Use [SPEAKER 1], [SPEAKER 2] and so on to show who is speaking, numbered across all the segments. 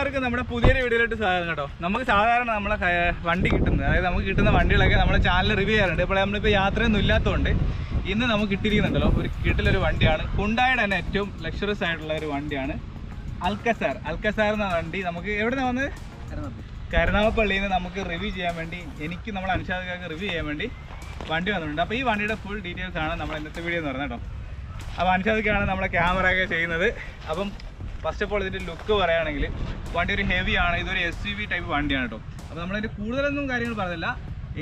[SPEAKER 1] എല്ലാവർക്കും നമ്മുടെ പുതിയൊരു വീഡിയോയിലോട്ട് സ്വാഗതം കേട്ടോ. നമുക്ക് സാധാരണ നമ്മളെ വണ്ടി കിട്ടുന്നത്, അതായത് നമുക്ക് കിട്ടുന്ന വണ്ടികളൊക്കെ നമ്മുടെ ചാനൽ റിവ്യൂ ചെയ്യാറുണ്ട്. ഇപ്പോൾ നമ്മളിപ്പോൾ യാത്രയൊന്നും ഇല്ലാത്തതുകൊണ്ട് ഇന്ന് നമുക്ക് കിട്ടിയിരിക്കുന്നുണ്ടല്ലോ ഒരു കിട്ടിലൊരു വണ്ടിയാണ്. ഹുണ്ടായുടെ തന്നെ ഏറ്റവും ലക്ഷറിയസ് ആയിട്ടുള്ള ഒരു വണ്ടിയാണ് അൽക്കസാർ. അൽക്കസാർ എന്ന വണ്ടി നമുക്ക് എവിടെ നിന്ന് വന്നത്? കരുനാഗപ്പള്ളിയിൽ നിന്ന് നമുക്ക് റിവ്യൂ ചെയ്യാൻ വേണ്ടി, എനിക്ക് നമ്മളെ അനുഷാദക്കാർക്ക് റിവ്യൂ ചെയ്യാൻ വേണ്ടി വണ്ടി വന്നിട്ടുണ്ട്. അപ്പോൾ ഈ വണ്ടിയുടെ ഫുൾ ഡീറ്റെയിൽസ് ആണ് നമ്മൾ ഇന്നത്തെ വീഡിയോ എന്ന് പറയുന്നത് കേട്ടോ. അപ്പോൾ അനുഷാദക്കാണ് നമ്മളെ ക്യാമറ ഒക്കെ ചെയ്യുന്നത്. അപ്പം ഫസ്റ്റ് ഓഫ് ഓൾ ഇതിൻ്റെ ലുക്ക് പറയുകയാണെങ്കിൽ വണ്ടി ഒരു ഹെവി ആണ്. ഇതൊരു SUV ടൈപ്പ് വണ്ടിയാണ് കേട്ടോ. അപ്പോൾ നമ്മളതിൻ്റെ കൂടുതലൊന്നും കാര്യങ്ങൾ പറഞ്ഞില്ല,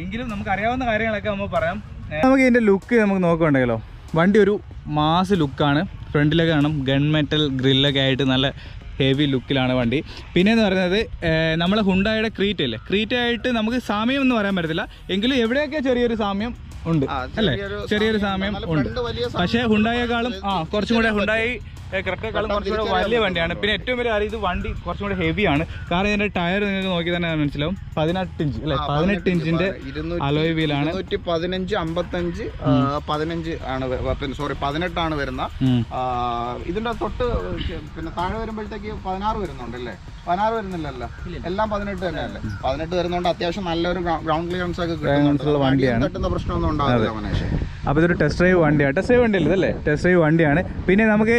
[SPEAKER 1] എങ്കിലും നമുക്ക് അറിയാവുന്ന കാര്യങ്ങളൊക്കെ നമ്മൾ പറയാം. നമുക്ക് ഇതിൻ്റെ ലുക്ക് നമുക്ക് നോക്കുകയുണ്ടെങ്കിലോ, വണ്ടി ഒരു മാസ് ലുക്കാണ്. ഫ്രണ്ടിലൊക്കെ കാണും ഗൺ മെറ്റൽ ഗ്രില്ലൊക്കെ ആയിട്ട് നല്ല ഹെവി ലുക്കിലാണ് വണ്ടി. പിന്നെയെന്ന് പറയുന്നത് നമ്മളെ ഹുണ്ടായുടെ ക്രീറ്റ ഇല്ലേ, ക്രീറ്റ ആയിട്ട് നമുക്ക് സാമ്യം ഒന്നും പറയാൻ പറ്റത്തില്ല, എങ്കിലും എവിടെയൊക്കെ ചെറിയൊരു സാമ്യം ഉണ്ട് അല്ലേ, ചെറിയൊരു സാമ്യം ഉണ്ട്. പക്ഷേ ഹുണ്ടായേക്കാളും കുറച്ചും കൂടെ ഹുണ്ടായി ക്രെറ്റയെക്കാളും കുറച്ചുകൂടെ വലിയ വണ്ടിയാണ്. പിന്നെ ഏറ്റവും വലിയ കാര്യം, ഇത് വണ്ടി കുറച്ചും കൂടെ ഹെവിയാണ്. കാരണം ഇതിന്റെ ടയർ നിങ്ങൾക്ക് നോക്കി തന്നെ മനസ്സിലാവും, 18 ഇഞ്ച് അല്ലെ, 18 ഇഞ്ചിന്റെ അലോയ് വീലാണ്.
[SPEAKER 2] 15, 55, 15 ആണ്, സോറി 18 ആണ് വരുന്ന. ഇതിന്റെ തൊട്ട് പിന്നെ താഴെ വരുമ്പോഴത്തേക്ക് 16 വരുന്നുണ്ട് അല്ലേ? 16 വരുന്നില്ലല്ലോ, എല്ലാം 18 തന്നെയല്ലേ? 18 വരുന്നതുകൊണ്ട് അത്യാവശ്യം നല്ലൊരു ഗ്രൗണ്ട് ക്ലിയറൻസ് ഒക്കെ കിട്ടുന്നുണ്ട്. വണ്ടിയാണ്, തട്ടുന്ന പ്രശ്നമൊന്നും ഉണ്ടാവില്ല മനേഷ്.
[SPEAKER 1] അപ്പോൾ ഇതൊരു ടെസ്റ്റ് ഡ്രൈവ് വണ്ടിയാണ്. ടെസ്റ്റ് ഡ്രൈവ് വണ്ടിയല്ലേ ഇതല്ലേ? ടെസ്റ്റ് ഡ്രൈവ് വണ്ടിയാണ്. പിന്നെ നമുക്ക്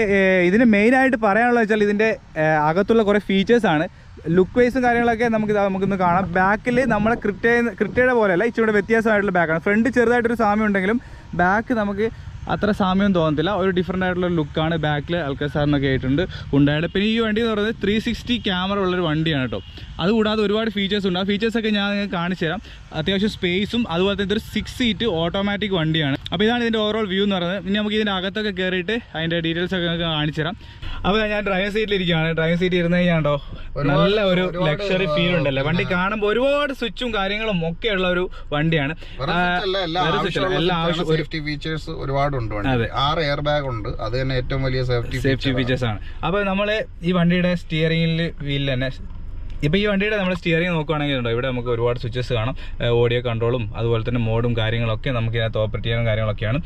[SPEAKER 1] ഇതിന് മെയിനായിട്ട് പറയാനുള്ളത് വെച്ചാൽ ഇതിൻ്റെ അകത്തുള്ള കുറേ ഫീച്ചേഴ്സാണ്. ലുക്ക് വൈസും കാര്യങ്ങളൊക്കെ നമുക്കിന്ന് കാണാം. ബാക്കിൽ നമ്മളെ ക്രിറ്റയുടെ പോലെയല്ല, ഇച്ചിരി വ്യത്യാസമായിട്ടുള്ള ബാക്കാണ്. ഫ്രണ്ട് ചെറുതായിട്ടൊരു സാമ്യം ഉണ്ടെങ്കിലും ബാക്ക് നമുക്ക് അത്ര സാമ്യം തോന്നത്തില്ല. ഒരു ഡിഫറെൻ്റ് ആയിട്ടുള്ള ലുക്കാണ് ബാക്കിൽ അൽക്കസാറിനൊക്കെ ആയിട്ടുണ്ട് ഹുണ്ടായുടെ. പിന്നെ ഈ വണ്ടി എന്ന് പറയുന്നത് 360 ക്യാമറ ഉള്ളൊരു വണ്ടിയാണ് കേട്ടോ. അതുകൂടാതെ ഒരുപാട് ഫീച്ചേഴ്സ് ഉണ്ട്. ആ ഫീച്ചേഴ്സൊക്കെ ഞാൻ നിങ്ങൾക്ക് കാണിച്ചു തരാം. അത്യാവശ്യം സ്പേസും അതുപോലെ തന്നെ ഇതൊരു 6 സീറ്റ് ഓട്ടോമാറ്റിക് വണ്ടിയാണ്. അപ്പോൾ ഇതാണ് ഇതിൻ്റെ ഓവറോൾ വ്യൂ എന്ന് പറയുന്നത്. ഇനി നമുക്ക് ഇതിൻ്റെ അകത്തൊക്കെ കയറിയിട്ട് അതിൻ്റെ ഡീറ്റെയിൽസ് ഒക്കെ നിങ്ങൾക്ക് കാണിച്ചു തരാം. അപ്പോൾ ഞാൻ ഡ്രൈവിംഗ് സീറ്റിലിരിക്കുകയാണ്. ഡ്രൈവിംഗ് സീറ്റ് ഇരുന്ന് കഴിഞ്ഞാണ്ടോ നല്ല ഒരു ലക്ഷറി ഫീൽ ഉണ്ടല്ലേ. വണ്ടി കാണുമ്പോൾ ഒരുപാട് സ്വിച്ചും കാര്യങ്ങളും ഒക്കെ ഉള്ള ഒരു വണ്ടിയാണ്.
[SPEAKER 2] എല്ലാ സേഫ്റ്റി ഫീച്ചേഴ്സ് ഒരുപാടുണ്ട്. 6 എയർ ബാഗ് ഉണ്ട്, അത് തന്നെ ഏറ്റവും വലിയ സേഫ്റ്റി
[SPEAKER 1] ഫീച്ചേഴ്സ് ആണ്. അപ്പോൾ നമ്മൾ ഈ വണ്ടിയുടെ സ്റ്റിയറിംഗിൽ വീലിൽ തന്നെ, ഇപ്പോൾ ഈ വണ്ടിയുടെ നമ്മൾ സ്റ്റിയറിംഗ് നോക്കുകയാണെങ്കിൽ ഉണ്ടോ, ഇവിടെ നമുക്ക് ഒരുപാട് സ്വിച്ചസ് കാണാം. ഓഡിയോ കൺട്രോളും അതുപോലെ തന്നെ മോഡും കാര്യങ്ങളൊക്കെ നമുക്ക് ഇതിനകത്ത് ഓപ്പറേറ്റ് ചെയ്യാനും കാര്യങ്ങളൊക്കെയാണ്.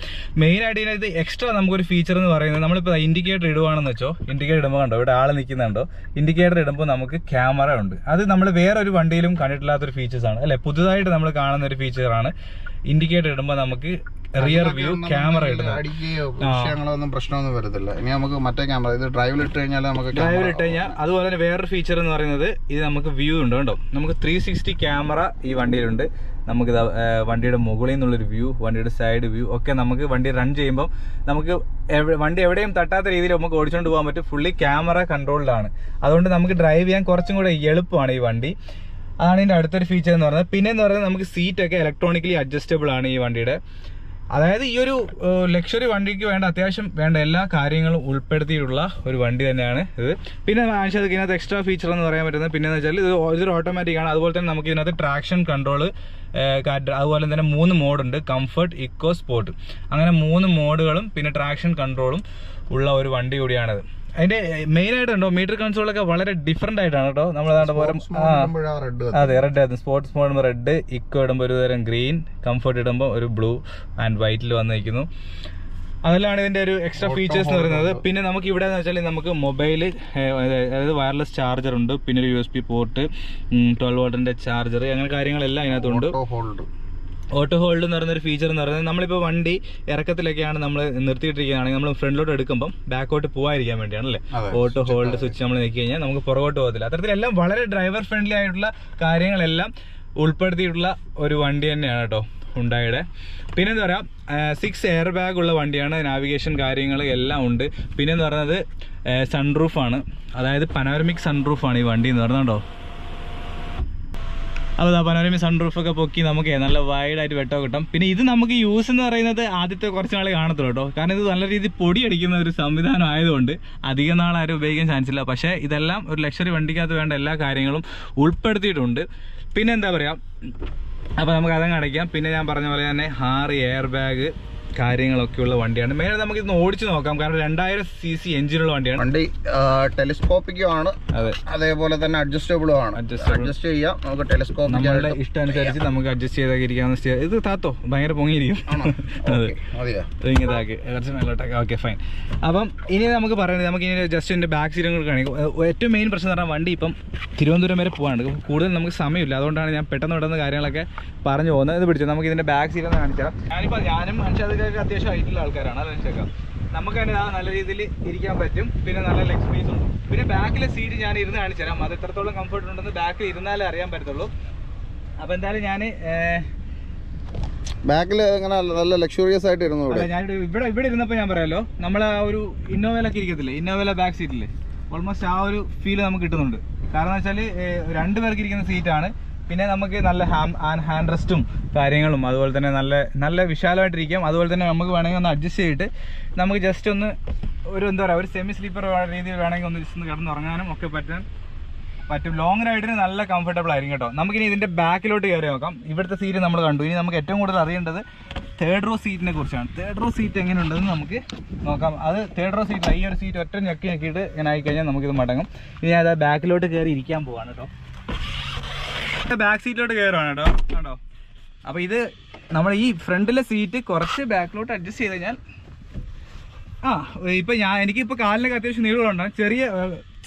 [SPEAKER 1] മെയിനായിട്ട് ഇതിനകത്ത് എക്സ്ട്രാ നമുക്കൊരു ഫീച്ചർ എന്ന് പറയുന്നത്, നമ്മളിപ്പോൾ ഇൻഡിക്കേറ്റർ ഇടുവാണെന്ന് വെച്ചോ, ഇൻഡിക്കേറ്റർ ഇടുമ്പോൾ കണ്ടോ ഇവിടെ ആൾ നിൽക്കുന്നുണ്ടോ, ഇൻഡിക്കേറ്റർ ഇടുമ്പോൾ നമുക്ക് ക്യാമറ ഉണ്ട്. അത് നമ്മൾ വേറൊരു വണ്ടിയിലും കണ്ടിട്ടില്ലാത്തൊരു ഫീച്ചേഴ്സാണ് അല്ലേ, പുതുതായിട്ട് നമ്മൾ കാണുന്ന ഒരു ഫീച്ചറാണ്. ഇൻഡിക്കേറ്റർ ഇടുമ്പോൾ നമുക്ക് റിയർ വ്യൂ ക്യാമറ ഇടുന്നത്,
[SPEAKER 2] വിഷയങ്ങളൊന്നും പ്രശ്നമൊന്നും വരത്തില്ല. ഇനി നമുക്ക് മറ്റേ ക്യാമറ ഇത് ഡ്രൈവിലിട്ട് കഴിഞ്ഞാൽ നമുക്ക്
[SPEAKER 1] ഡ്രൈവിലിട്ട് കഴിഞ്ഞാൽ, അതുപോലെ തന്നെ വേറൊരു ഫീച്ചർ എന്ന് പറയുന്നത് ഇത് നമുക്ക് വ്യൂ ഉണ്ട് കേട്ടോ. നമുക്ക് 360 ക്യാമറ ഈ വണ്ടിയിലുണ്ട്. നമുക്ക് വണ്ടിയുടെ മുകളിൽ നിന്നുള്ളൊരു വ്യൂ, വണ്ടിയുടെ സൈഡ് വ്യൂ ഒക്കെ നമുക്ക് വണ്ടി റൺ ചെയ്യുമ്പോൾ നമുക്ക് വണ്ടി എവിടെയും തട്ടാത്ത രീതിയിൽ നമുക്ക് ഓടിച്ചുകൊണ്ട് പോകാൻ പറ്റും. ഫുള്ളി ക്യാമറ കൺട്രോൾഡാണ്. അതുകൊണ്ട് നമുക്ക് ഡ്രൈവ് ചെയ്യാൻ കുറച്ചും കൂടെ എളുപ്പമാണ് ഈ വണ്ടി. അതാണ് ഇതിൻ്റെ അടുത്തൊരു ഫീച്ചർ എന്ന് പറയുന്നത്. പിന്നെ എന്ന് പറയുന്നത് നമുക്ക് സീറ്റൊക്കെ ഇലക്ട്രോണിക്കലി അഡ്ജസ്റ്റബിൾ ആണ് ഈ വണ്ടിയുടെ. അതായത് ഈ ഒരു ലക്ഷറി വണ്ടിക്ക് വേണ്ട അത്യാവശ്യം വേണ്ട എല്ലാ കാര്യങ്ങളും ഉൾപ്പെടുത്തിയിട്ടുള്ള ഒരു വണ്ടി തന്നെയാണ് ഇത്. പിന്നെ ആവശ്യത്തിന് ഇതിനകത്ത് എക്സ്ട്രാ ഫീച്ചർ എന്ന് പറയാൻ പറ്റുന്നത് പിന്നെ എന്ന് വെച്ചാൽ ഇതൊരു ഓട്ടോമാറ്റിക് ആണ്. അതുപോലെ തന്നെ നമുക്ക് ഇതിനകത്ത് ട്രാക്ഷൻ കൺട്രോൾ, അതുപോലെ തന്നെ 3 മോഡുണ്ട്, കംഫർട്ട്, ഇക്കോ, സ്പോർട്ട്, അങ്ങനെ 3 മോഡുകളും പിന്നെ ട്രാക്ഷൻ കൺട്രോളും ഉള്ള ഒരു വണ്ടി കൂടിയാണിത്. അതിന്റെ മെയിൻ ആയിട്ടുണ്ടോ മീറ്റർ കൺസോളൊക്കെ വളരെ ഡിഫറെന്റ് ആയിട്ടാണ് കേട്ടോ. നമ്മളതാണ്ട് പോലെ അതെ, റെഡ് ആയിരുന്നു. സ്പോർട്സ് മോഡ് റെഡ്, ഇക്കോ ഇടുമ്പോൾ ഒരു തരം ഗ്രീൻ, കംഫർട്ട് ഇടുമ്പോൾ ഒരു ബ്ലൂ ആൻഡ് വൈറ്റിൽ വന്നിരിക്കുന്നു. അതിലാണ് ഇതിന്റെ ഒരു എക്സ്ട്രാ ഫീച്ചേഴ്സ് എന്ന് പറയുന്നത്. പിന്നെ നമുക്ക് ഇവിടെ എന്ന് വെച്ചാൽ നമുക്ക് മൊബൈൽ, അതായത് വയർലെസ് ചാർജർ ഉണ്ട്, പിന്നെ ഒരു USB പോർട്ട്, 12 വോൾട്ടിന്റെ ചാർജർ, അങ്ങനെ കാര്യങ്ങളെല്ലാം ഇതിനകത്തുണ്ട്. ഓട്ടോ ഹോൾഡ് എന്ന് പറയുന്നൊരു ഫീച്ചർ എന്ന് പറയുന്നത്, നമ്മളിപ്പോൾ വണ്ടി ഇറക്കത്തിലൊക്കെയാണ് നമ്മൾ നിർത്തിയിട്ടിരിക്കുകയാണെങ്കിൽ നമ്മൾ ഫ്രണ്ടിലോട്ട് എടുക്കുമ്പോൾ ബാക്കോട്ട് പോകാതിരിക്കാൻ വേണ്ടിയാണല്ലേ ഓട്ടോ ഹോൾഡ് സ്വിച്ച് നമ്മൾ നീക്കി കഴിഞ്ഞാൽ നമുക്ക് പുറകോട്ട് പോകത്തില്ല. അത്തരത്തിലെല്ലാം വളരെ ഡ്രൈവർ ഫ്രണ്ട്ലി ആയിട്ടുള്ള കാര്യങ്ങളെല്ലാം ഉൾപ്പെടുത്തിയിട്ടുള്ള ഒരു വണ്ടി തന്നെയാണ് കേട്ടോ ഹുണ്ടായുടെ. പിന്നെന്താ പറയുക, 6 എയർ ബാഗ് ഉള്ള വണ്ടിയാണ്, നാവിഗേഷൻ കാര്യങ്ങൾ എല്ലാം ഉണ്ട്. പിന്നെന്ന് പറയുന്നത് സൺറൂഫാണ്, അതായത് പനോരമിക് സൺറൂഫാണ് ഈ വണ്ടി എന്ന് പറയുന്നുണ്ടോ. അപ്പോൾ പനോരമിക് സൺറൂഫൊക്കെ പൊക്കി നമുക്ക് നല്ല വൈഡായിട്ട് വെട്ടോ കിട്ടും. പിന്നെ ഇത് നമുക്ക് യൂസ് എന്ന് പറയുന്നത് ആദ്യത്തെ കുറച്ച് നാൾ കാണത്തുള്ളൂ കേട്ടോ, കാരണം ഇത് നല്ല രീതിയിൽ പൊടി അടിക്കുന്ന ഒരു സംവിധാനം ആയതുകൊണ്ട് അധികം നാൾ ആരും ഉപയോഗിക്കാൻ ചാൻസ് ഇല്ല. പക്ഷേ ഇതെല്ലാം ഒരു ലക്ഷറി വണ്ടിക്കകത്ത് വേണ്ട എല്ലാ കാര്യങ്ങളും ഉൾപ്പെടുത്തിയിട്ടുണ്ട്. പിന്നെ എന്താ പറയുക, അപ്പോൾ നമുക്ക് അതങ്ങ് അടയ്ക്കാം. പിന്നെ ഞാൻ പറഞ്ഞ പോലെ തന്നെ 6 എയർ ബാഗ്, കാര്യങ്ങളൊക്കെ ഉള്ള വണ്ടിയാണ്. മെയിനായിട്ട് നമുക്ക് ഇന്ന് ഓടിച്ച് നോക്കാം, കാരണം 2000 cc എഞ്ചിനുള്ള വണ്ടിയാണ്.
[SPEAKER 2] വണ്ടി ടെലിസ്കോപ്പിക്കും ആണ്, അതേപോലെ തന്നെ അഡ്ജസ്റ്റബിളും ആണ്. അഡ്ജസ്റ്റ് ചെയ്യാം നമുക്ക്, ടെലിസ്കോപ്പ്
[SPEAKER 1] നമ്മളുടെ ഇഷ്ടമനുസരിച്ച് നമുക്ക് അഡ്ജസ്റ്റ് ചെയ്തൊക്കെ ഇരിക്കാവുന്ന. ഇത് താത്തോ ഭയങ്കര പൊങ്ങിയിരിക്കും. ഇങ്ങനെയാക്കി കുറച്ച് മേലോട്ടൊക്കെ. Okay fine. അപ്പം ഇനി നമുക്ക് പറയുന്നത്, നമുക്ക് ഇനി ജസ്റ്റ് എൻ്റെ ബാക്ക് സീറ്റും കൂടെ കാണിക്കും. ഏറ്റവും മെയിൻ പ്രശ്നം എന്ന് പറഞ്ഞാൽ വണ്ടി ഇപ്പം തിരുവനന്തപുരം വരെ പോകാണ്ട്, കൂടുതൽ നമുക്ക് സമയമില്ല. അതുകൊണ്ടാണ് ഞാൻ പെട്ടെന്ന് കാര്യങ്ങളൊക്കെ പറഞ്ഞു പോകുന്നത്. ഇത് പിടിച്ചു നമുക്ക് ഇതിൻ്റെ ബാക്ക് സീറ്റ് ഒന്ന് കാണിച്ചാൽ. ഞാനും മനുഷ്യർക്ക് അത്യാവശ്യം ഹൈറ്റുള്ള ആൾക്കാരാണ്, അത് മനസ്സിലാക്കാം. നമുക്ക് തന്നെ നല്ല രീതിയിൽ ഇരിക്കാൻ പറ്റും, പിന്നെ നല്ല ലെഗ് സ്പേസ് ഉണ്ട്. പിന്നെ ബാക്കിലെ സീറ്റ് ഞാൻ ഇരുന്ന് കാണിച്ചു തരാം, അത് എത്രത്തോളം കംഫർട്ട് ഉണ്ടെന്ന് ബാക്കിൽ ഇരുന്നാലേ അറിയാൻ പറ്റത്തുള്ളൂ. അപ്പോൾ എന്തായാലും ഞാൻ
[SPEAKER 2] ബാക്കിൽ അങ്ങനെ നല്ല ലക്ഷറിയസ് ആയിട്ട് ഇരുന്നു.
[SPEAKER 1] ഞാൻ ഇവിടെ ഇരുന്നപ്പോൾ ഞാൻ പറയാമല്ലോ, നമ്മൾ ആ ഒരു ഇന്നോവയിലൊക്കെ ഇരിക്കത്തില്ലേ, ഇന്നോവയിലെ ബാക്ക് സീറ്റില്ലേ, ഓൾമോസ്റ്റ് ആ ഒരു ഫീൽ നമുക്ക് കിട്ടുന്നുണ്ട്. കാരണം എന്ന് വെച്ചാൽ 2 പേർക്ക് ഇരിക്കുന്ന സീറ്റാണ്. പിന്നെ നമുക്ക് നല്ല ഹാൻഡ് റെസ്റ്റും കാര്യങ്ങളും, അതുപോലെ തന്നെ നല്ല വിശാലമായിട്ടിരിക്കാം. അതുപോലെ തന്നെ നമുക്ക് വേണമെങ്കിൽ ഒന്ന് അഡ്ജസ്റ്റ് ചെയ്തിട്ട് നമുക്ക് ജസ്റ്റ് ഒന്ന് എന്താ പറയുക, ഒരു സെമി സ്ലീപ്പർ രീതിയിൽ വേണമെങ്കിൽ ഒന്ന് ജസ്റ്റ് ഒന്ന് കിടന്നുറങ്ങാനും ഒക്കെ പറ്റും. ലോങ് റൈഡിന് നല്ല കംഫർട്ടബിൾ ആയിരിക്കും കേട്ടോ. നമുക്കിനി ഇതിൻ്റെ ബാക്കിലോട്ട് കയറി നോക്കാം. ഇവിടുത്തെ സീറ്റ് നമ്മൾ കണ്ടു. ഇനി നമുക്ക് ഏറ്റവും കൂടുതൽ അറിയേണ്ടത് 3rd റോ സീറ്റിനെ കുറിച്ചാണ്. 3rd റോ സീറ്റ് എങ്ങനെയുണ്ടെന്ന് നമുക്ക് നോക്കാം. അത് 3rd റോ സീറ്റ്, ഈ ഒരു സീറ്റ് ഒറ്റ ഞെക്കിയിട്ട് ഇങ്ങനെ ആയിക്കഴിഞ്ഞാൽ നമുക്കിത് മടങ്ങും. ഇനി അത് ബാക്കിലോട്ട് കയറി ഇരിക്കാൻ പോവാണ് കേട്ടോ. ബാക്ക് സീറ്റിലോട്ട് കയറുവാണ് കേട്ടോ, കണ്ടോ. അപ്പോൾ ഇത് നമ്മൾ ഈ ഫ്രണ്ടിലെ സീറ്റ് കുറച്ച് ബാക്കിലോട്ട് അഡ്ജസ്റ്റ് ചെയ്ത് കഴിഞ്ഞാൽ ഇപ്പം എനിക്കിപ്പോൾ കാലിനൊക്കെ അത്യാവശ്യം നീളമുണ്ടാകും.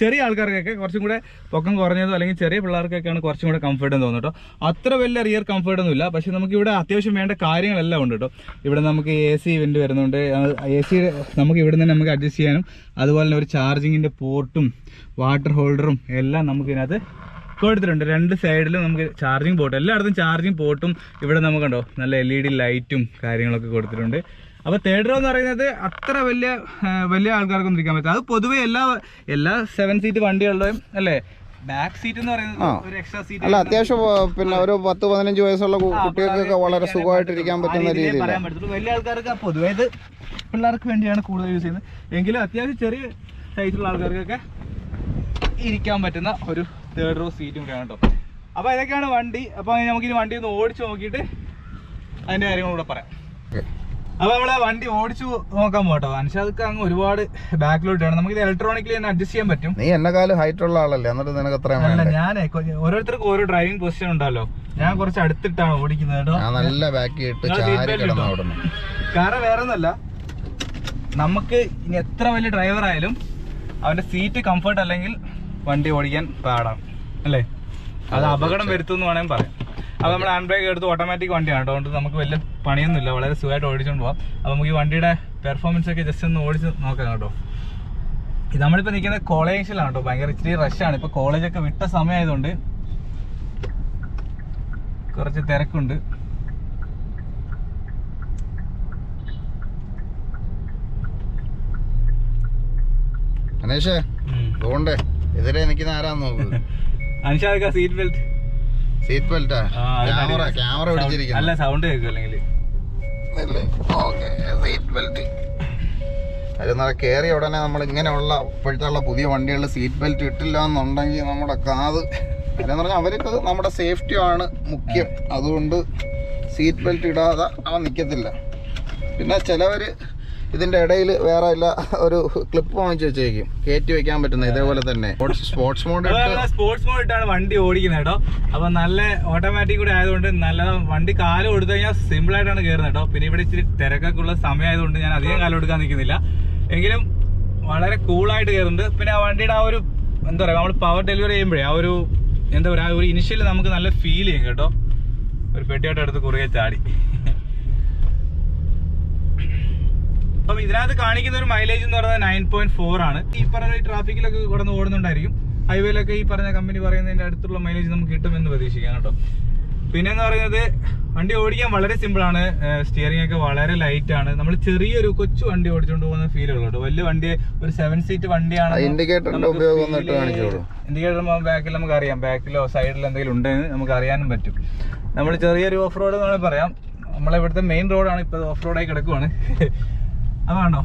[SPEAKER 1] ചെറിയ ആൾക്കാർക്കൊക്കെ കുറച്ചും കൂടെ പൊക്കം കുറഞ്ഞതോ അല്ലെങ്കിൽ ചെറിയ പിള്ളേർക്കൊക്കെയാണ് കുറച്ചും കൂടെ കംഫർട്ട് എന്ന് തോന്നുന്നു കേട്ടോ. അത്ര വലിയ റിയർ കംഫർട്ടൊന്നും ഇല്ല, പക്ഷേ നമുക്കിവിടെ അത്യാവശ്യം വേണ്ട കാര്യങ്ങളെല്ലാം ഉണ്ട് കേട്ടോ. ഇവിടെ നമുക്ക് AC ഇവൻ്റ് വരുന്നുണ്ട്. AC നമുക്ക് ഇവിടെ നിന്ന് നമുക്ക് അഡ്ജസ്റ്റ് ചെയ്യാനും, അതുപോലെ തന്നെ ഒരു ചാർജിങ്ങിൻ്റെ പോർട്ടും വാട്ടർ ഹോൾഡറും എല്ലാം നമുക്ക് ഇതിനകത്ത് കൊടുത്തിട്ടുണ്ട്. 2 സൈഡിലും നമുക്ക് ചാർജിങ് പോർട്ട്, എല്ലായിടത്തും ചാർജിങ് പോർട്ടും ഇവിടെ നമുക്കുണ്ടോ നല്ല LED ലൈറ്റും കാര്യങ്ങളൊക്കെ കൊടുത്തിട്ടുണ്ട്. അപ്പോൾ 3rd റോ എന്ന് പറയുന്നത് അത്ര വലിയ ആൾക്കാർക്കൊന്നും ഇരിക്കാൻ പറ്റില്ല. അത് പൊതുവേ എല്ലാ 7 സീറ്റ് വണ്ടികളുടെയും അല്ലേ ബാക്ക് സീറ്റ് എന്ന് പറയുന്നത് ഒരു എക്സ്ട്രാ സീറ്റ്
[SPEAKER 2] അല്ല, അത്യാവശ്യം പിന്നെ ഒരു 10-15 വയസ്സുള്ള കുട്ടികൾക്കൊക്കെ വളരെ സുഖമായിട്ടിരിക്കാൻ പറ്റുന്ന രീതിയിൽ
[SPEAKER 1] പറയാൻ പറ്റത്തുള്ളൂ. വലിയ ആൾക്കാർക്ക് പൊതുവേ ഇത് പിള്ളേർക്ക് വേണ്ടിയാണ് കൂടുതൽ യൂസ് ചെയ്യുന്നത്. എങ്കിലും അത്യാവശ്യം ചെറിയ സൈസുള്ള ആൾക്കാർക്കൊക്കെ ഇരിക്കാൻ പറ്റുന്ന ഒരു 3rd റോ സീറ്റും കൂടെയാണ് കേട്ടോ. അപ്പോൾ ഇതൊക്കെയാണ് വണ്ടി. അപ്പോൾ നമുക്കിനി വണ്ടി ഒന്ന് ഓടിച്ച് നോക്കിയിട്ട് അതിൻ്റെ കാര്യങ്ങളൂടെ പറയാം. അപ്പോൾ നമ്മൾ വണ്ടി ഓടിച്ചു നോക്കാൻ പോട്ടോ. അൻഷാദൊക്കെ അങ്ങ് ഒരുപാട് ബാക്കിലോട്ടാണ്. നമുക്കിത് ഇലക്ട്രോണിക്കലി തന്നെ അഡ്ജസ്റ്റ് ചെയ്യാൻ പറ്റും.
[SPEAKER 2] നീ എന്നെക്കാളും ഹൈറ്റ് ഉള്ള ആളല്ലേ, എന്നിട്ട് നിനക്ക് അത്രയും
[SPEAKER 1] ഞാൻ ഓരോരുത്തർക്കും ഓരോ ഡ്രൈവിംഗ് പൊസിഷൻ ഉണ്ടല്ലോ. ഞാൻ കുറച്ച് അടുത്തിട്ടാണ് ഓടിക്കുന്നത് കേട്ടോ.
[SPEAKER 2] നല്ല ബാക്കി ഇട്ട്
[SPEAKER 1] കാരണം വേറെ ഒന്നല്ല, നമുക്ക് ഇനി എത്ര വലിയ ഡ്രൈവർ ആയാലും അവന്റെ സീറ്റ് കംഫർട്ട് അല്ലെങ്കിൽ വണ്ടി ഓടിക്കാൻ പാടാണ് അല്ലേ. അത് അപകടം വരുത്തുമെന്ന് വേണമെങ്കിൽ പറയാം. അപ്പോൾ നമ്മൾ ഹാൻഡ് ബ്രേക്ക് എടുത്ത് ഓട്ടോമാറ്റിക് വണ്ടിയാണ് കേട്ടോ. അതുകൊണ്ട് നമുക്ക് വലിയ പണിയൊന്നുമില്ല, വളരെ സുഖമായിട്ട് ഓടിച്ചുകൊണ്ട് പോകാം. അപ്പോൾ നമുക്ക് ഈ വണ്ടിയുടെ പെർഫോമൻസ് ഒക്കെ ജസ്റ്റ് ഒന്ന് ഓടിച്ച് നോക്കാം കേട്ടോ. ഇത് നമ്മളിപ്പോൾ നിൽക്കുന്നത് കോളേജിലാണ് കേട്ടോ. ഭയങ്കര ഇച്ചിരി റഷാണ്. ഇപ്പോൾ കോളേജൊക്കെ വിട്ട സമയമായതുകൊണ്ട് കുറച്ച് തിരക്കുണ്ട്.
[SPEAKER 2] അനേഷേ പോണ്ടേ, എതിരെ നിൽക്കുന്ന ആരാന്ന് നോക്കുന്നത്.
[SPEAKER 1] അൻഷാദ് സീറ്റ് ബെൽറ്റ്
[SPEAKER 2] ക്യാമറ പിടിച്ചിരിക്കുന്നു.
[SPEAKER 1] നല്ല സൗണ്ട് കേൾക്കും അല്ലെങ്കിൽ
[SPEAKER 2] സീറ്റ് ബെൽറ്റ്. അത് കയറിയ ഉടനെ നമ്മൾ ഇങ്ങനെയുള്ള ഇപ്പോഴത്തെ പുതിയ വണ്ടികളിൽ സീറ്റ് ബെൽറ്റ് ഇട്ടില്ല എന്നുണ്ടെങ്കിൽ നമ്മുടെ കാത് അതെന്ന് പറഞ്ഞാൽ അവർക്ക് നമ്മുടെ സേഫ്റ്റിയാണ് മുഖ്യം. അതുകൊണ്ട് സീറ്റ് ബെൽറ്റ് ഇടാതെ അവൻ നിൽക്കത്തില്ല. പിന്നെ ചിലവർ ഇതിന്റെ ഇടയിൽ വേറെ ഒരു ക്ലിപ്പ് വാങ്ങിച്ച് വെച്ചേക്കും, കയറ്റി വെക്കാൻ പറ്റുന്ന ഇതേപോലെ തന്നെ സ്പോർട്സ് മോഡ്
[SPEAKER 1] ഇട്ടാണ് വണ്ടി ഓടിക്കുന്നത് കേട്ടോ. അപ്പൊ നല്ല ഓട്ടോമാറ്റിക് കൂടെ ആയതുകൊണ്ട് നല്ല വണ്ടി കാല് കൊടുത്തു കഴിഞ്ഞാൽ സിമ്പിൾ ആയിട്ടാണ് കയറുന്നത് കേട്ടോ. പിന്നെ ഇവിടെ ഇച്ചിരി തിരക്കൊക്കെ ഉള്ള സമയമായതുകൊണ്ട് ഞാൻ അധികം കാലം എടുക്കാൻ നിൽക്കുന്നില്ല, എങ്കിലും വളരെ കൂളായിട്ട് കയറുന്നുണ്ട്. പിന്നെ ആ വണ്ടിയുടെ ആ ഒരു എന്താ പറയുക, നമ്മൾ പവർ ഡെലിവറി ചെയ്യുമ്പോഴേ ആ ഒരു എന്താ പറയുക, ആ ഒരു ഇനിഷ്യൽ നമുക്ക് നല്ല ഫീൽ ചെയ്യും കേട്ടോ. ഒരു പെട്ടിയായിട്ട് എടുത്ത് കുറുകെ ചാടി. അപ്പം ഇതിനകത്ത് കാണിക്കുന്ന ഒരു മൈലേജ് എന്ന് പറയുന്നത് 9.4 ആണ്. ഈ പറഞ്ഞ ട്രാഫിക്കിലൊക്കെ കടന്ന് ഓടുന്നുണ്ടായിരിക്കും. ഹൈവേയിലൊക്കെ ഈ പറഞ്ഞ കമ്പനി പറയുന്നതിന്റെ അടുത്തുള്ള മൈലേജ് നമുക്ക് കിട്ടുമെന്ന് പ്രതീക്ഷിക്കാം കേട്ടോ. പിന്നെന്ന് പറയുന്നത് വണ്ടി ഓടിക്കാൻ വളരെ സിമ്പിളാണ്. സ്റ്റിയറിംഗ് ഒക്കെ വളരെ ലൈറ്റ് ആണ്. നമ്മൾ ചെറിയൊരു കൊച്ചു വണ്ടി ഓടിച്ചുകൊണ്ട് പോകുന്ന ഫീൽ ഉള്ളൂ കേട്ടോ. വലിയ വണ്ടി ഒരു 7 സീറ്റ് വണ്ടിയാണ്.
[SPEAKER 2] ഇൻഡിക്കേറ്റർ
[SPEAKER 1] ബാക്കിൽ നമുക്ക് അറിയാം, ബാക്കിലോ സൈഡിലോ എന്തെങ്കിലും ഉണ്ടെന്ന് നമുക്ക് അറിയാനും പറ്റും. നമ്മൾ ചെറിയൊരു ഓഫ് റോഡ് എന്ന് പറയാം. നമ്മളിവിടുത്തെ മെയിൻ റോഡാണ്, ഇപ്പോൾ ഓഫ് റോഡായി കിടക്കുവാണ്. അതാണോ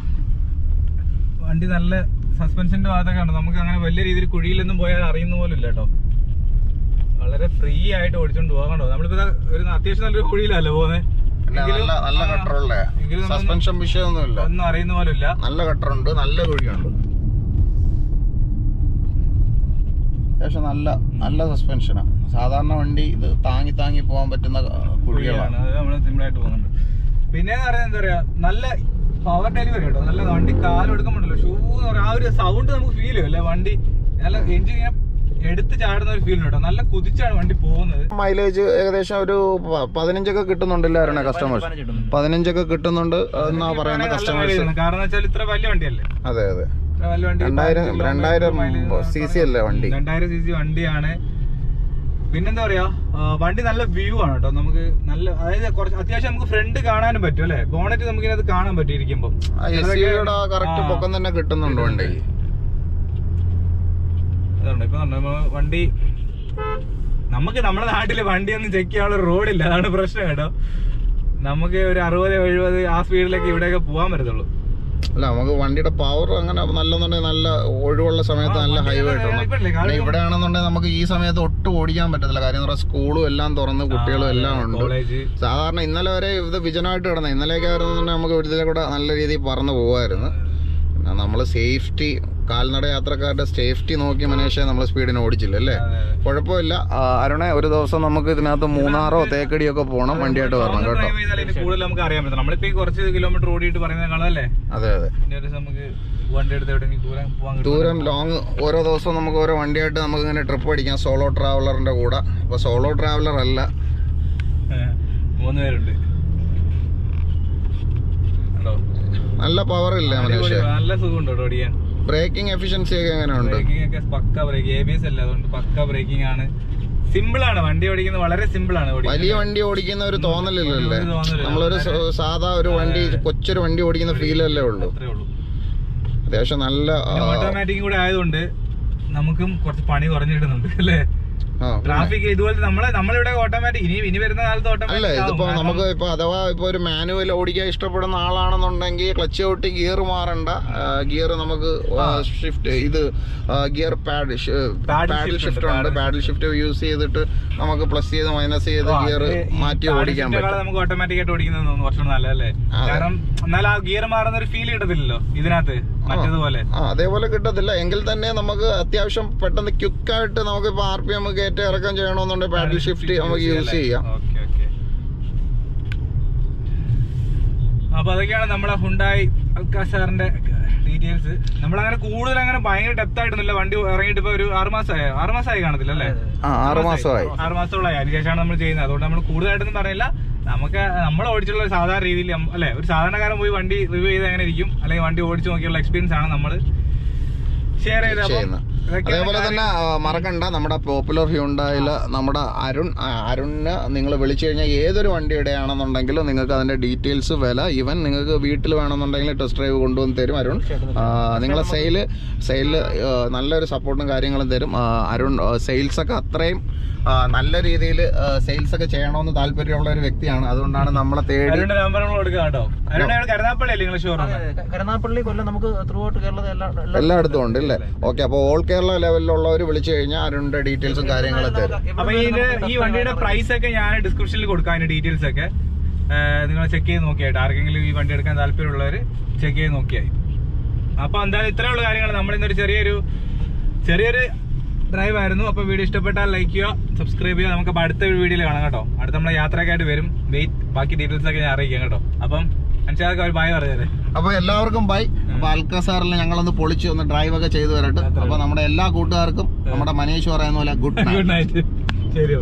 [SPEAKER 1] വണ്ടി നല്ല സസ്പെൻഷന്റെ ഭാഗത്തൊക്കെ ഉണ്ട്. നമുക്ക് അങ്ങനെ വലിയ രീതിയിൽ കുഴിയിലൊന്നും പോയാൽ അറിയുന്ന പോലും ഇല്ല കേട്ടോ. വളരെ ഫ്രീ ആയിട്ട് ഓടിച്ചോണ്ട് പോകാണ്ടോ. നമ്മളിപ്പോ ഒരു അത്യാവശ്യം നല്ലൊരു കുഴിയിലല്ലേ പോകുന്നത്.
[SPEAKER 2] നല്ല കട്ടറുള്ള സസ്പെൻഷൻ വിഷയമൊന്നുമില്ല,
[SPEAKER 1] ഒന്നും അറിയുന്ന പോലും ഇല്ല.
[SPEAKER 2] നല്ല കട്ടറുണ്ട്, നല്ല കുഴിയുണ്ട്, അത്യാവശ്യം നല്ല സസ്പെൻഷനാ. സാധാരണ വണ്ടി ഇത് താങ്ങി പോകാൻ പറ്റുന്ന കുഴികളാണ്,
[SPEAKER 1] അത് നമ്മള് സിമ്പിൾ ആയിട്ട് പോകുന്നുണ്ട്. പിന്നെ പറയുന്നത് എന്താ പറയാ, നല്ല പവർ ഡെലിവറി കേട്ടോ. നല്ല വണ്ടി കാലെടുക്കുമ്പോണ്ടല്ലോ ഷൂ എന്ന് പറയാം, ആ ഒരു സൗണ്ട് നമുക്ക് ഫീൽ ചെയ്യും അല്ലേ. വണ്ടി നല്ല എഞ്ചിൻ ഇങ്ങനെ എടുത്ത് ചാടുന്ന ഒരു ഫീൽ കേട്ടോ. നല്ല കുതിച്ചാണ് വണ്ടി പോകുന്നത്.
[SPEAKER 2] മൈലേജ് ഏകദേശം ഒരു 15 കിട്ടുന്നുണ്ടല്ലോ കസ്റ്റമേഴ്സ്, 15 കിട്ടുന്നുണ്ട് എന്നാ പറയുന്ന കസ്റ്റമേഴ്സ്.
[SPEAKER 1] കാരണം വെച്ചാൽ ഇത്ര വലിയ വണ്ടിയല്ലേ.
[SPEAKER 2] അതെ 2000 cc അല്ലേ വണ്ടി,
[SPEAKER 1] 2000 cc വണ്ടിയാണ്. പിന്നെന്താ പറയാ, വണ്ടി നല്ല വ്യൂ ആണ് കേട്ടോ. നമുക്ക് നല്ല, അതായത് കുറച്ച് അത്യാവശ്യം നമുക്ക് ഫ്രണ്ട് കാണാനും പറ്റും അല്ലെ. ബോണറ്റ് നമുക്ക് ഇതിനകത്ത് കാണാൻ പറ്റും ഇരിക്കുമ്പോ.
[SPEAKER 2] കറക്റ്റ് പൊക്കം തന്നെ കിട്ടുന്നുണ്ട് വണ്ടി.
[SPEAKER 1] അതുകൊണ്ട് ഇപ്പൊ വണ്ടി നമുക്ക് നമ്മുടെ നാട്ടില് വണ്ടിയൊന്നും ചെക്ക് ചെയ്യാനുള്ള റോഡില്ല, അതാണ് പ്രശ്നം കേട്ടോ. നമുക്ക് ഒരു 60-70 ആ സ്പീഡിലൊക്കെ ഇവിടെയൊക്കെ പോകാൻ പറ്റത്തുള്ളൂ.
[SPEAKER 2] അല്ല, നമുക്ക് വണ്ടിയുടെ പവർ അങ്ങനെ നല്ലെന്നുണ്ടെങ്കിൽ നല്ല ഒഴിവുള്ള സമയത്ത് നല്ല ഹൈവേ കിട്ടണം. ഇവിടെ ആണെന്നുണ്ടെങ്കിൽ നമുക്ക് ഈ സമയത്ത് ഒട്ടും ഓടിക്കാൻ പറ്റത്തില്ല. കാര്യം എന്ന് പറഞ്ഞാൽ സ്കൂളും എല്ലാം തുറന്ന് കുട്ടികളും എല്ലാം ഉണ്ട്. സാധാരണ ഇന്നലെ വരെ ഇത് വിജനമായിട്ട് കിടന്നത്, ഇന്നലെയൊക്കെ ആയിരുന്നുണ്ടെങ്കിൽ നമുക്ക് ഇതിലെ കൂടെ നല്ല രീതിയിൽ പറന്ന് പോകുമായിരുന്നു. പിന്നെ നമ്മൾ സേഫ്റ്റി, കാൽനട യാത്രക്കാരുടെ സേഫ്റ്റി നോക്കി മനേഷേ നമ്മൾ സ്പീഡിന് ഓടിച്ചില്ല അല്ലേ. കുഴപ്പമില്ല അരുണെ, ഒരു ദിവസം നമുക്ക് ഇതിനകത്ത് മൂന്നാറോ തേക്കടിയോ ഒക്കെ പോകണം, വണ്ടിയായിട്ട് വരണം കേട്ടോ.
[SPEAKER 1] കൂടുതൽ നമുക്ക് അറിയാൻ പറ്റും. നമ്മളിപ്പോ കുറച്ച് കിലോമീറ്റർ ഓടിയിട്ട് പറയുന്നതല്ലേ.
[SPEAKER 2] അതെ
[SPEAKER 1] നമുക്ക് വണ്ടി എടുത്ത്
[SPEAKER 2] ദൂരം ലോങ് ഓരോ ദിവസവും നമുക്ക് ഓരോ വണ്ടിയായിട്ട് നമുക്ക് ഇങ്ങനെ ട്രിപ്പ് അടിക്കാം സോളോ ട്രാവലറിന്റെ കൂടെ. അപ്പൊ സോളോ ട്രാവലർ അല്ല,
[SPEAKER 1] 3 പേരുണ്ട്.
[SPEAKER 2] നല്ല പവർ ഇല്ല മനേഷേ,
[SPEAKER 1] നല്ല സുഖമുണ്ടോ ഓടിക്കാൻ.
[SPEAKER 2] ബ്രേക്കിംഗ് എഫിഷ്യൻസി ഒക്കെ എങ്ങനെയുണ്ട്?
[SPEAKER 1] പക്ക ബ്രേക്ക്, ABS അല്ല, അതുകൊണ്ട് പക്ക ബ്രേക്കിംഗ് ആണ്. സിമ്പിൾ ആണ് വണ്ടി ഓടിക്കുന്നത്, വളരെ സിമ്പിൾ ആണ്.
[SPEAKER 2] വലിയ വണ്ടി ഓടിക്കുന്ന ഒരു തോന്നലില്ലല്ലേ, നമ്മളൊരു സാധാ ഒരു വണ്ടി, കൊച്ചൊരു വണ്ടി ഓടിക്കുന്ന ഫീലല്ലേ ഉള്ളൂ. അത്യാവശ്യം നല്ല
[SPEAKER 1] ഓട്ടോമാറ്റിക് കൂടെ ആയതുകൊണ്ട് നമുക്കും കുറച്ച് പണി കുറഞ്ഞു കിട്ടുന്നുണ്ട് അല്ലേ. ട്രാഫിക് ഇതുപോലത്തെ നമ്മളിവിടെ ഓട്ടോമാറ്റിക്, ഇനി വരുന്ന കാലത്ത്
[SPEAKER 2] അല്ല, ഇതിപ്പോ നമുക്ക് ഇപ്പൊ അഥവാ ഇപ്പൊ ഒരു മാനുവൽ ഓടിക്കാൻ ഇഷ്ടപ്പെടുന്ന ആളാണെന്നുണ്ടെങ്കിൽ ക്ലച്ച് ചവിട്ടി ഗിയർ മാറണ്ട, ഗിയർ നമുക്ക് ഷിഫ്റ്റ് ഇത് ഗിയർ പാഡിൽ ഷിഫ്റ്റ് ഉണ്ട്, പാഡിൽ ഷിഫ്റ്റ് യൂസ് ചെയ്തിട്ട് നമുക്ക് പ്ലസ് ചെയ്ത് മൈനസ് ചെയ്ത് ഗിയർ മാറ്റി ഓടിക്കാൻ പറ്റും.
[SPEAKER 1] നമുക്ക് ഓട്ടോമാറ്റിക് ആയിട്ട് ഓടിക്കുന്നത് കുറച്ചുകൂടെ നല്ലതല്ലേ. കാരണം എന്നാൽ ആ ഗിയർ മാറുന്ന ഒരു ഫീൽ കിട്ടത്തില്ലല്ലോ ഇതിനകത്ത് മറ്റേതുപോലെ.
[SPEAKER 2] അതേപോലെ കിട്ടത്തില്ല എങ്കിൽ തന്നെ നമുക്ക് അത്യാവശ്യം പെട്ടെന്ന് ക്വിക്കായിട്ട് നമുക്ക് ഇപ്പൊ RPM കയറ്റി ഇറക്കം ചെയ്യണമെന്നുണ്ടെങ്കിൽ പാഡിൽ ഷിഫ്റ്റ് നമുക്ക് യൂസ് ചെയ്യാം.
[SPEAKER 1] അപ്പൊ അതൊക്കെയാണ് നമ്മളെ ഹുണ്ടായി അൽക്കാസാറിന്റെ ഡീറ്റെയിൽസ്. നമ്മളങ്ങനെ കൂടുതൽ അങ്ങനെ ഭയങ്കര ഡെപ്ത് ആയിട്ടൊന്നുമില്ല. വണ്ടി ഇറങ്ങിയിട്ട് ഇപ്പൊ ഒരു 6 മാസമായി കാണത്തില്ല അല്ലേ.
[SPEAKER 2] 6
[SPEAKER 1] മാസത്തോളായി. അതിനുശേഷമാണ് നമ്മൾ ചെയ്യുന്നത്. അതുകൊണ്ട് നമ്മൾ കൂടുതലായിട്ടൊന്നും പറയില്ല. നമുക്ക് നമ്മൾ ഓടിച്ചുള്ള ഒരു സാധാരണ രീതിയിൽ അല്ലെ, ഒരു സാധാരണക്കാരൻ പോയി വണ്ടി റിവ്യൂ ചെയ്ത് എങ്ങനെ ഇരിക്കും, അല്ലെങ്കിൽ വണ്ടി ഓടിച്ചു നോക്കിയുള്ള എക്സ്പീരിയൻസ് ആണ് നമ്മൾ ഷെയർ ചെയ്തത്.
[SPEAKER 2] അതേപോലെ തന്നെ മറക്കണ്ട, നമ്മുടെ പോപ്പുലർ ഹ്യുണ്ടായില് നമ്മുടെ അരുണിന് നിങ്ങൾ വിളിച്ചു കഴിഞ്ഞാൽ ഏതൊരു വണ്ടിയുടെ ആണെന്നുണ്ടെങ്കിലും നിങ്ങൾക്ക് അതിന്റെ ഡീറ്റെയിൽസ്, വില, ഈവൻ നിങ്ങൾക്ക് വീട്ടിൽ വേണമെന്നുണ്ടെങ്കിൽ ടെസ്റ്റ് ഡ്രൈവ് കൊണ്ടുവന്ന് തരും അരുൺ. നിങ്ങളെ സെയില് നല്ലൊരു സപ്പോർട്ടും കാര്യങ്ങളും തരും അരുൺ. സെയിൽസൊക്കെ അത്രയും നല്ല രീതിയിൽ സെയിൽസ് ഒക്കെ ചെയ്യണമെന്ന് താല്പര്യമുള്ള ഒരു വ്യക്തിയാണ്. അതുകൊണ്ടാണ് നമ്മളെ തേടി
[SPEAKER 1] കരുനാഗപ്പള്ളി, കൊല്ലം, നമുക്ക് ത്രൂ ഔട്ട് കേരളത്തിൽ
[SPEAKER 2] എല്ലായിടത്തും ഉണ്ട് അല്ലേ. ഓക്കെ, അപ്പോൾ ഓൾ കേരള ലെവലിലുള്ളവർ വിളിച്ചു കഴിഞ്ഞാൽ അരുണിന്റെ ഡീറ്റെയിൽസും കാര്യങ്ങളും തരും.
[SPEAKER 1] അപ്പൊ ഈ വണ്ടിയുടെ പ്രൈസ് ഒക്കെ ഞാൻ ഡിസ്ക്രിപ്ഷനിൽ കൊടുക്കാം. അതിന്റെ ഡീറ്റെയിൽസ് ഒക്കെ നിങ്ങൾ ചെക്ക് ചെയ്ത് നോക്കിയായിട്ട്, ആർക്കെങ്കിലും ഈ വണ്ടി എടുക്കാൻ താല്പര്യമുള്ളവർ ചെക്ക് ചെയ്ത് നോക്കിയായി. അപ്പൊ എന്തായാലും ഇത്രയുള്ള കാര്യങ്ങൾ. നമ്മളിന്നൊരു ചെറിയൊരു ഡ്രൈവ് ആയിരുന്നു. അപ്പൊ വീഡിയോ ഇഷ്ടപ്പെട്ടാൽ ലൈക്ക് ചെയ്യുക, സബ്സ്ക്രൈബ് ചെയ്യുക. നമുക്ക് അടുത്ത വീഡിയോയിൽ കാണാം കേട്ടോ. അടുത്ത നമ്മളെ യാത്രക്കായിട്ട് വരും. ബാക്കി ഡീറ്റെയിൽസ് ഒക്കെ ഞാൻ അറിയിക്കാം കേട്ടോ. അപ്പം അനുഷാദ് ഒരു ബൈ പറഞ്ഞത്.
[SPEAKER 2] അപ്പൊ എല്ലാവർക്കും ബൈ. അപ്പൊ അൽക്കാസാറിൽ ഞങ്ങളൊന്ന് പൊളിച്ച് ഒന്ന് ഡ്രൈവ് ഒക്കെ ചെയ്തു വരട്ടെ. അപ്പൊ നമ്മുടെ എല്ലാ കൂട്ടുകാർക്കും നമ്മുടെ മനീഷ് പറയുന്ന പോലെ ഗുഡ് നൈറ്റ്.
[SPEAKER 1] ശരി.